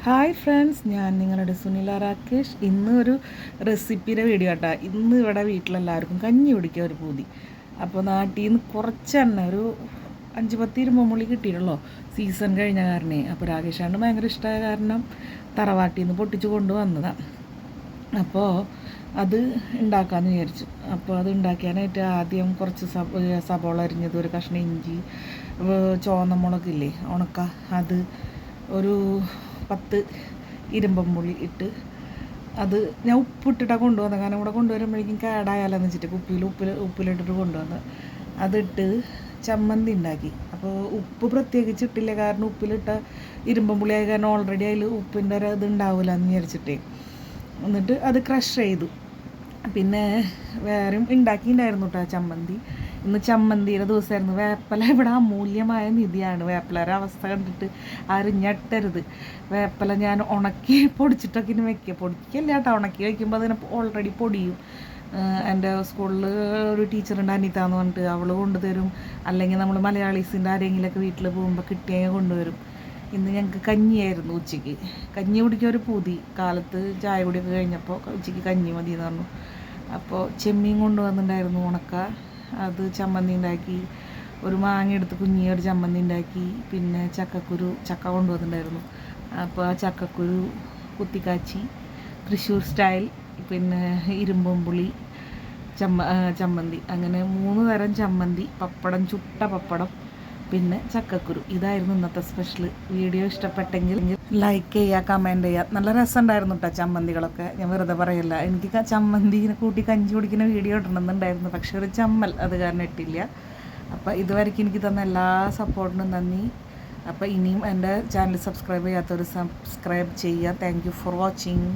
Hi friends, ഞാൻ നിങ്ങളുടെ സുനില രാകേഷ്. ഇന്ന് ഒരു റെസിപ്പിയുടെ വീഡിയോ കേട്ടോ. ഇന്ന് ഇവിടെ വീട്ടിലെല്ലാവർക്കും കഞ്ഞി കുടിക്കുക ഒരു പൂതി. അപ്പോൾ നാട്ടിൽ നിന്ന് കുറച്ച് തന്നെ ഒരു 5-10 ഇരുമ്പുള്ളി കിട്ടിയിട്ടുള്ളൂ, സീസൺ കഴിഞ്ഞ കാരണേ. അപ്പോൾ രാകേഷാണ്ട് ഭയങ്കര ഇഷ്ടമായ കാരണം തറവാട്ടിൽ നിന്ന് പൊട്ടിച്ച് കൊണ്ടുവന്നതാണ്. അപ്പോൾ അത് ഉണ്ടാക്കാമെന്ന് വിചാരിച്ചു. അപ്പോൾ അത് ഉണ്ടാക്കാനായിട്ട് ആദ്യം കുറച്ച് സബോള അരിഞ്ഞത്, ഒരു കഷ്ണം ഇഞ്ചി, ചുവന്ന മുളകില്ലേ ഉണക്ക, അത് ഒരു 10 ഇരുമ്പുള്ളി ഇട്ട്, അത് ഞാൻ ഉപ്പിട്ടിട്ടാണ് കൊണ്ടുവന്നത്. കാരണം ഇവിടെ കൊണ്ടുവരുമ്പോഴേക്കും കേടായാലെന്ന് വെച്ചിട്ട് ഉപ്പിലിട്ടിട്ട് കൊണ്ടുവന്നത്. അതിട്ട് ചമ്മന്തി ഉണ്ടാക്കി. അപ്പോൾ ഉപ്പ് പ്രത്യേകിച്ച് ഇട്ടില്ല, കാരണം ഉപ്പിലിട്ട ഇരുമ്പുള്ളി ആയ കാരണം ഓൾറെഡി അതിൽ ഉപ്പിൻ്റെ ഒരു ഇത് ഉണ്ടാവില്ല എന്ന് വിചാരിച്ചിട്ടേ. എന്നിട്ട് അത് ക്രഷ് ചെയ്തു. പിന്നെ വേറെയും ഉണ്ടാക്കിയിട്ടുണ്ടായിരുന്നു കേട്ടോ ചമ്മന്തി. ഇന്ന് ചമ്മന്തിയുടെ ദിവസമായിരുന്നു. വേപ്പില ഇവിടെ അമൂല്യമായ നിധിയാണ്. വേപ്പിലയുടെ അവസ്ഥ കണ്ടിട്ട് ആരും ഞെട്ടരുത്. വേപ്പില ഞാൻ ഉണക്കി പൊടിച്ചിട്ടൊക്കെ ഇനി വയ്ക്കുക. പൊടിക്കല്ല കേട്ടോ, ഉണക്കി വയ്ക്കുമ്പോൾ അതിനെ ഓൾറെഡി പൊടിയും. എൻ്റെ സ്കൂളിൽ ഒരു ടീച്ചറുണ്ട്, അനിത എന്ന് പറഞ്ഞിട്ട്, അവൾ കൊണ്ടുതരും. അല്ലെങ്കിൽ നമ്മൾ മലയാളീസിൻ്റെ ആരെങ്കിലുമൊക്കെ വീട്ടിൽ പോകുമ്പോൾ കിട്ടിയാൽ കൊണ്ടുവരും. ഇന്ന് ഞങ്ങൾക്ക് കഞ്ഞിയായിരുന്നു ഉച്ചയ്ക്ക്. കഞ്ഞി കുടിക്കാൻ ഒരു പൂതി. കാലത്ത് ചായ കുടിയൊക്കെ കഴിഞ്ഞപ്പോൾ ഉച്ചയ്ക്ക് കഞ്ഞി മതി എന്ന് പറഞ്ഞു. അപ്പോൾ ചെമ്മീൻ കൊണ്ടുവന്നിട്ടുണ്ടായിരുന്നു ഉണക്ക, അത് ചമ്മന്തി ഉണ്ടാക്കി. ഒരു മാങ്ങ എടുത്ത് കുഞ്ഞിയൊരു ചമ്മന്തി ഉണ്ടാക്കി. പിന്നെ ചക്ക കൊണ്ടുവന്നിട്ടുണ്ടായിരുന്നു. അപ്പോൾ ആ ചക്കക്കുരു കുത്തിക്കാച്ചി തൃശ്ശൂർ സ്റ്റൈൽ, പിന്നെ ഇരുമ്പുളി ചമ്മന്തി, അങ്ങനെ 3 തരം ചമ്മന്തി, പപ്പടം, ചുട്ട പപ്പടം, പിന്നെ ചക്കക്കുരു. ഇതായിരുന്നു ഇന്നത്തെ സ്പെഷ്യൽ. വീഡിയോ ഇഷ്ടപ്പെട്ടെങ്കിൽ ലൈക്ക് ചെയ്യുക, കമൻറ്റ് ചെയ്യുക. നല്ല രസമുണ്ടായിരുന്നു കേട്ടോ ചമ്മന്തികളൊക്കെ. ഞാൻ വെറുതെ പറയില്ല, എനിക്ക് ചമ്മന്തിനെ കൂട്ടി കഞ്ചി കുടിക്കുന്ന വീഡിയോ ഇടണമെന്നുണ്ടായിരുന്നു, പക്ഷെ ഒരു ചമ്മൽ അത് കാരണം ഇട്ടില്ല. അപ്പോൾ ഇതുവരെയ്ക്ക് എനിക്ക് തന്ന എല്ലാ സപ്പോർട്ടിനും നന്ദി. അപ്പോൾ ഇനിയും എൻ്റെ ചാനൽ സബ്സ്ക്രൈബ് ചെയ്യാത്തവർ സബ്സ്ക്രൈബ് ചെയ്യുക. Thank you for watching.